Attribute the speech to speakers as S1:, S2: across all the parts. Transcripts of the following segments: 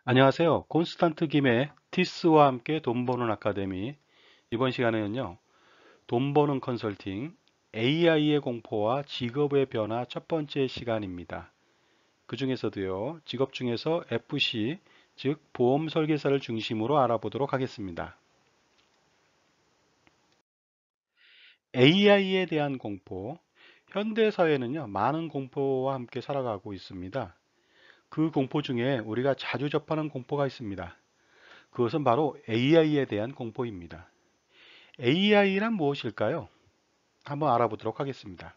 S1: 안녕하세요. 콘스탄트 김의 티스와 함께 돈 버는 아카데미. 이번 시간에는요, 돈 버는 컨설팅, AI의 공포와 직업의 변화 첫 번째 시간입니다. 그 중에서도요, 직업 중에서 FC, 즉 보험 설계사를 중심으로 알아보도록 하겠습니다. AI에 대한 공포, 현대 사회는요, 많은 공포와 함께 살아가고 있습니다. 그 공포 중에 우리가 자주 접하는 공포가 있습니다. 그것은 바로 AI에 대한 공포입니다. AI란 무엇일까요? 한번 알아보도록 하겠습니다.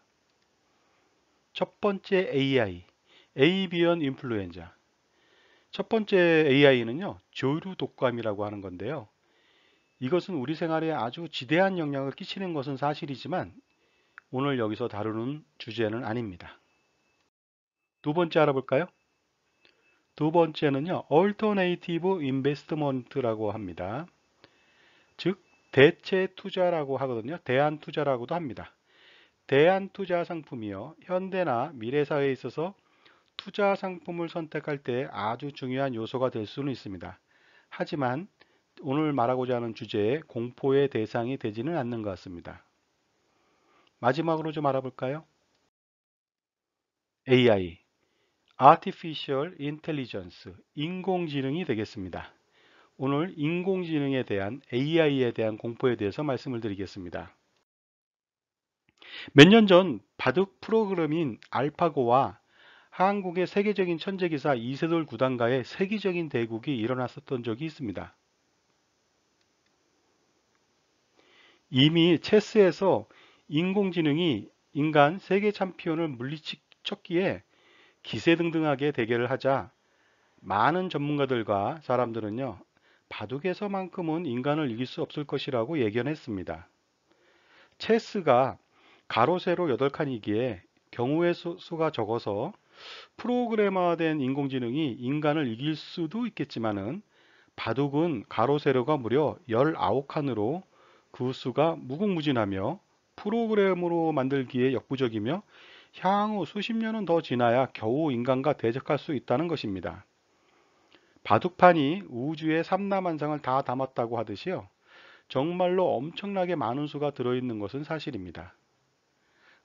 S1: 첫 번째 AI, 에이비언 인플루엔자. 첫 번째 AI는요, 조류 독감이라고 하는 건데요. 이것은 우리 생활에 아주 지대한 영향을 끼치는 것은 사실이지만 오늘 여기서 다루는 주제는 아닙니다. 두 번째 알아볼까요? 두 번째는요, Alternative Investment라고 합니다. 즉, 대체 투자라고 하거든요. 대안 투자라고도 합니다. 대안 투자 상품이요. 현대나 미래 사회에 있어서 투자 상품을 선택할 때 아주 중요한 요소가 될 수는 있습니다. 하지만 오늘 말하고자 하는 주제의 공포의 대상이 되지는 않는 것 같습니다. 마지막으로 좀 알아볼까요? AI, Artificial Intelligence, 인공지능이 되겠습니다. 오늘 인공지능에 대한 AI에 대한 공포에 대해서 말씀을 드리겠습니다. 몇 년 전 바둑 프로그램인 알파고와 한국의 세계적인 천재기사 이세돌 구단과의 세계적인 대국이 일어났었던 적이 있습니다. 이미 체스에서 인공지능이 인간 세계 챔피언을 물리쳤기에 기세등등하게 대결을 하자 많은 전문가들과 사람들은요, 바둑에서만큼은 인간을 이길 수 없을 것이라고 예견했습니다. 체스가 가로 세로 8칸이기에 경우의 수가 적어서 프로그래머화된 인공지능이 인간을 이길 수도 있겠지만은 바둑은 가로 세로가 무려 19칸으로 그 수가 무궁무진하며 프로그램으로 만들기에 역부족이며 향후 수십 년은 더 지나야 겨우 인간과 대적할 수 있다는 것입니다. 바둑판이 우주의 삼라만상을 다 담았다고 하듯이요. 정말로 엄청나게 많은 수가 들어있는 것은 사실입니다.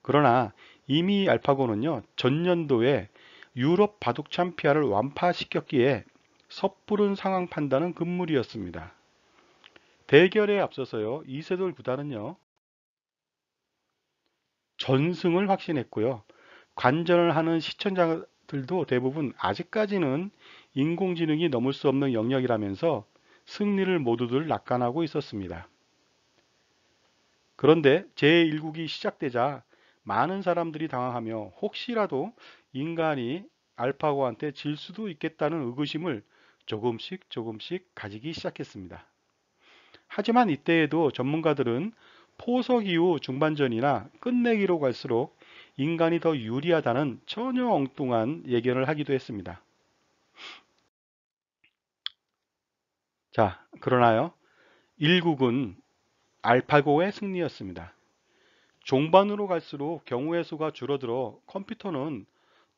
S1: 그러나 이미 알파고는요, 전년도에 유럽 바둑 챔피언을 완파시켰기에 섣부른 상황 판단은 금물이었습니다. 대결에 앞서서요, 이세돌 구단은요, 전승을 확신했고요. 관전을 하는 시청자들도 대부분 아직까지는 인공지능이 넘을 수 없는 영역이라면서 승리를 모두들 낙관하고 있었습니다. 그런데 제1국이 시작되자 많은 사람들이 당황하며 혹시라도 인간이 알파고한테 질 수도 있겠다는 의구심을 조금씩 가지기 시작했습니다. 하지만 이때에도 전문가들은 포석 이후 중반전이나 끝내기로 갈수록 인간이 더 유리하다는 전혀 엉뚱한 예견을 하기도 했습니다. 자, 그러나요. 1국은 알파고의 승리였습니다. 종반으로 갈수록 경우의 수가 줄어들어 컴퓨터는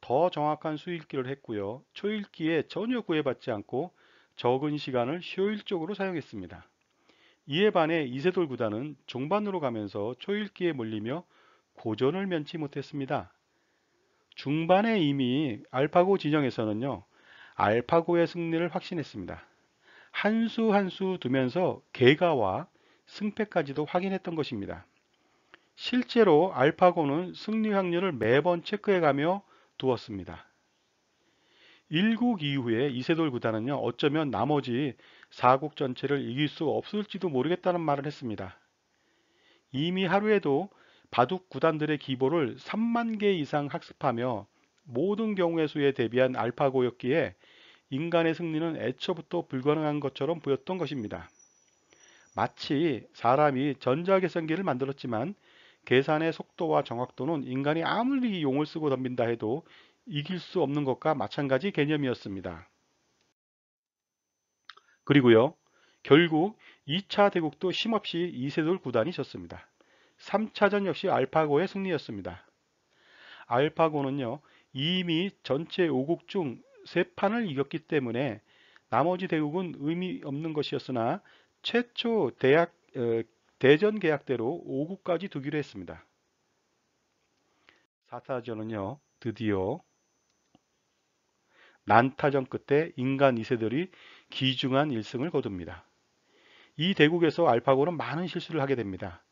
S1: 더 정확한 수읽기를 했고요. 초읽기에 전혀 구애받지 않고 적은 시간을 효율적으로 사용했습니다. 이에 반해 이세돌 구단은 종반으로 가면서 초읽기에 몰리며 고전을 면치 못했습니다. 중반에 이미 알파고 진영에서는요. 알파고의 승리를 확신했습니다. 한 수 한 수 두면서 계가와 승패까지도 확인했던 것입니다. 실제로 알파고는 승리 확률을 매번 체크해가며 두었습니다. 1국 이후에 이세돌 구단은요, 어쩌면 나머지 4국 전체를 이길 수 없을지도 모르겠다는 말을 했습니다. 이미 하루에도 바둑 구단들의 기보를 3만 개 이상 학습하며 모든 경우의 수에 대비한 알파고였기에 인간의 승리는 애초부터 불가능한 것처럼 보였던 것입니다. 마치 사람이 전자계산기를 만들었지만 계산의 속도와 정확도는 인간이 아무리 용을 쓰고 덤빈다 해도 이길 수 없는 것과 마찬가지 개념이었습니다. 그리고요, 결국 2차 대국도 쉼없이 이세돌 구단이 졌습니다. 3차전 역시 알파고의 승리였습니다. 알파고는요, 이미 전체 5국 중 3판을 이겼기 때문에 나머지 대국은 의미 없는 것이었으나 최초 대전 계약대로 5국까지 두기로 했습니다. 4차전은요, 드디어 난타전 끝에 인간 2세들이 귀중한 1승을 거둡니다. 이 대국에서 알파고는 많은 실수를 하게 됩니다.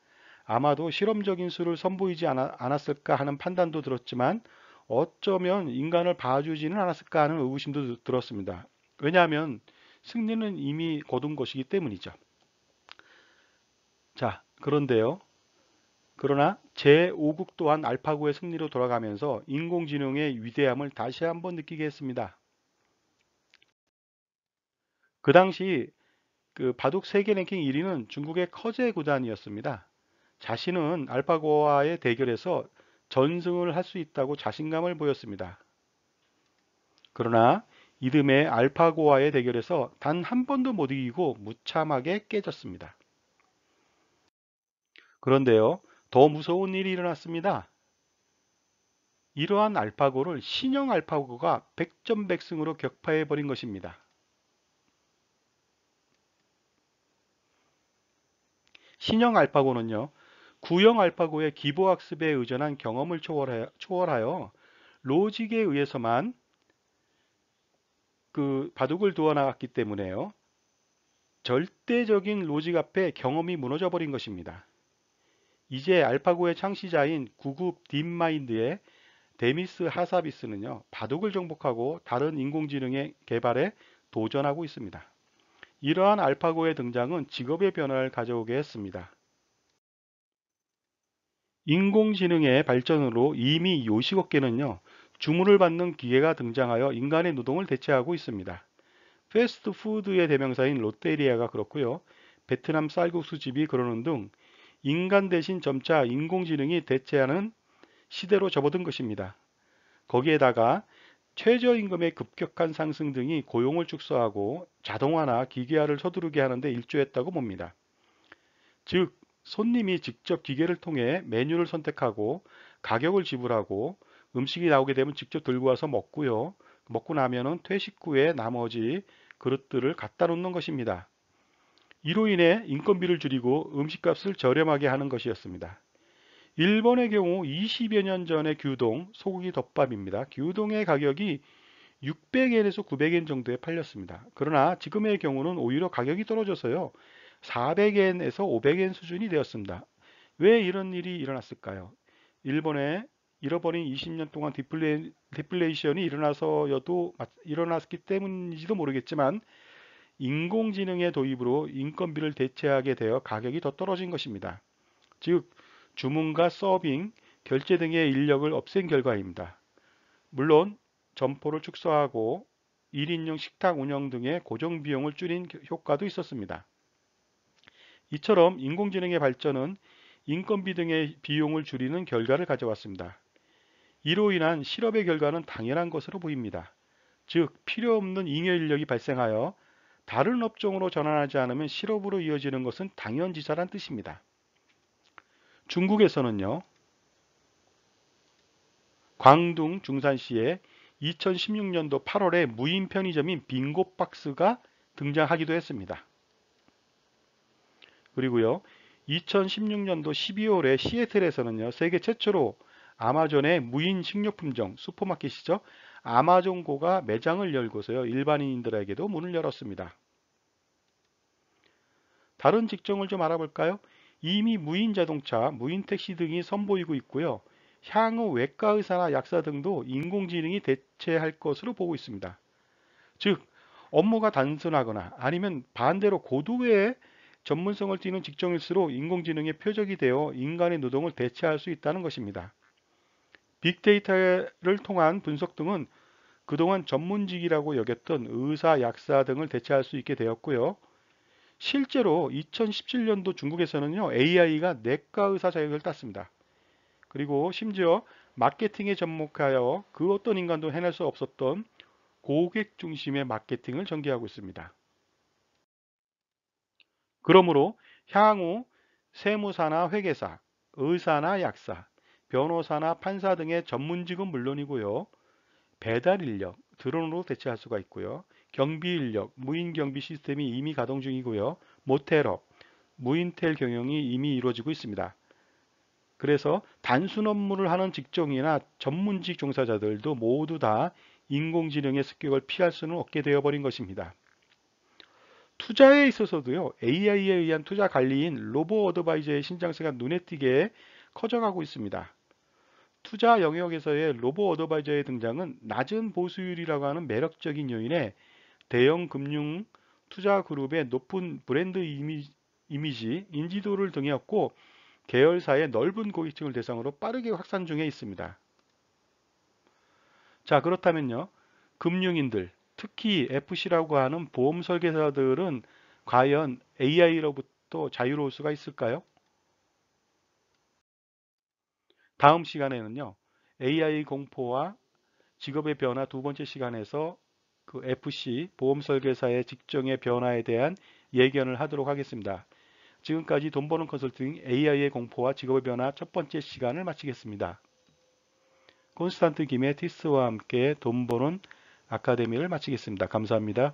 S1: 아마도 실험적인 수를 선보이지 않았을까 하는 판단도 들었지만 어쩌면 인간을 봐주지는 않았을까 하는 의구심도 들었습니다. 왜냐하면 승리는 이미 거둔 것이기 때문이죠. 자, 그러나 제5국 또한 알파고의 승리로 돌아가면서 인공지능의 위대함을 다시 한번 느끼게 했습니다. 그 당시 그 바둑 세계 랭킹 1위는 중국의 커제 구단이었습니다. 자신은 알파고와의 대결에서 전승을 할 수 있다고 자신감을 보였습니다. 그러나 이듬해 알파고와의 대결에서 단 한 번도 못 이기고 무참하게 깨졌습니다. 그런데요, 더 무서운 일이 일어났습니다. 이러한 알파고를 신형 알파고가 백전백승으로 격파해버린 것입니다. 신형 알파고는요, 구형 알파고의 기보학습에 의존한 경험을 초월하여 로직에 의해서만 그 바둑을 두어 나갔기 때문에요. 절대적인 로직 앞에 경험이 무너져 버린 것입니다. 이제 알파고의 창시자인 9급 딥마인드의 데미스 하사비스는요, 바둑을 정복하고 다른 인공지능의 개발에 도전하고 있습니다. 이러한 알파고의 등장은 직업의 변화를 가져오게 했습니다. 인공지능의 발전으로 이미 요식업계는요, 주문을 받는 기계가 등장하여 인간의 노동을 대체하고 있습니다. 패스트푸드의 대명사인 롯데리아가 그렇고요. 베트남 쌀국수집이 그러는 등 인간 대신 점차 인공지능이 대체하는 시대로 접어든 것입니다. 거기에다가 최저임금의 급격한 상승 등이 고용을 축소하고 자동화나 기계화를 서두르게 하는데 일조했다고 봅니다. 즉, 손님이 직접 기계를 통해 메뉴를 선택하고 가격을 지불하고 음식이 나오게 되면 직접 들고 와서 먹고요. 먹고 나면은 퇴식 후에 나머지 그릇들을 갖다 놓는 것입니다. 이로 인해 인건비를 줄이고 음식값을 저렴하게 하는 것이었습니다. 일본의 경우 20여 년 전의 규동, 소고기 덮밥입니다. 규동의 가격이 600엔에서 900엔 정도에 팔렸습니다. 그러나 지금의 경우는 오히려 가격이 떨어져서요. 400엔에서 500엔 수준이 되었습니다. 왜 이런 일이 일어났을까요? 일본에 잃어버린 20년 동안 디플레이션이 일어났기 때문인지도 모르겠지만 인공지능의 도입으로 인건비를 대체하게 되어 가격이 더 떨어진 것입니다. 즉, 주문과 서빙, 결제 등의 인력을 없앤 결과입니다. 물론 점포를 축소하고 1인용 식탁 운영 등의 고정 비용을 줄인 효과도 있었습니다. 이처럼 인공지능의 발전은 인건비 등의 비용을 줄이는 결과를 가져왔습니다. 이로 인한 실업의 결과는 당연한 것으로 보입니다. 즉, 필요 없는 잉여 인력이 발생하여 다른 업종으로 전환하지 않으면 실업으로 이어지는 것은 당연지사란 뜻입니다. 중국에서는요, 광둥 중산시에 2016년도 8월에 무인 편의점인 빙고박스가 등장하기도 했습니다. 그리고요, 2016년도 12월에 시애틀에서는요, 세계 최초로 아마존의 무인 식료품점 슈퍼마켓이죠. 아마존고가 매장을 열고서요, 일반인들에게도 문을 열었습니다. 다른 직종을 좀 알아볼까요? 이미 무인 자동차, 무인 택시 등이 선보이고 있고요. 향후 외과 의사나 약사 등도 인공지능이 대체할 것으로 보고 있습니다. 즉, 업무가 단순하거나 아니면 반대로 고도의 전문성을 띠는 직종일수록 인공지능의 표적이 되어 인간의 노동을 대체할 수 있다는 것입니다. 빅데이터를 통한 분석 등은 그동안 전문직이라고 여겼던 의사, 약사 등을 대체할 수 있게 되었고요. 실제로 2017년도 중국에서는요, AI가 내과 의사 자격을 땄습니다. 그리고 심지어 마케팅에 접목하여 그 어떤 인간도 해낼 수 없었던 고객 중심의 마케팅을 전개하고 있습니다. 그러므로 향후 세무사나 회계사, 의사나 약사, 변호사나 판사 등의 전문직은 물론이고요. 배달 인력, 드론으로 대체할 수가 있고요. 경비 인력, 무인 경비 시스템이 이미 가동 중이고요. 모텔업, 무인텔 경영이 이미 이루어지고 있습니다. 그래서 단순 업무를 하는 직종이나 전문직 종사자들도 모두 다 인공지능의 습격을 피할 수는 없게 되어버린 것입니다. 투자에 있어서도요, AI에 의한 투자 관리인 로보 어드바이저의 신장세가 눈에 띄게 커져가고 있습니다. 투자 영역에서의 로보 어드바이저의 등장은 낮은 보수율이라고 하는 매력적인 요인에 대형 금융 투자 그룹의 높은 브랜드 이미지, 인지도를 등에업고 계열사의 넓은 고객층을 대상으로 빠르게 확산 중에 있습니다. 자, 그렇다면요. 금융인들, 특히 FC라고 하는 보험 설계사들은 과연 AI로부터 자유로울 수가 있을까요? 다음 시간에는요. AI 공포와 직업의 변화 두 번째 시간에서 그 FC 보험 설계사의 직종의 변화에 대한 예견을 하도록 하겠습니다. 지금까지 돈 버는 컨설팅 AI의 공포와 직업의 변화 첫 번째 시간을 마치겠습니다. 콘스탄트 김의 티스와 함께 돈 버는 아카데미를 마치겠습니다. 감사합니다.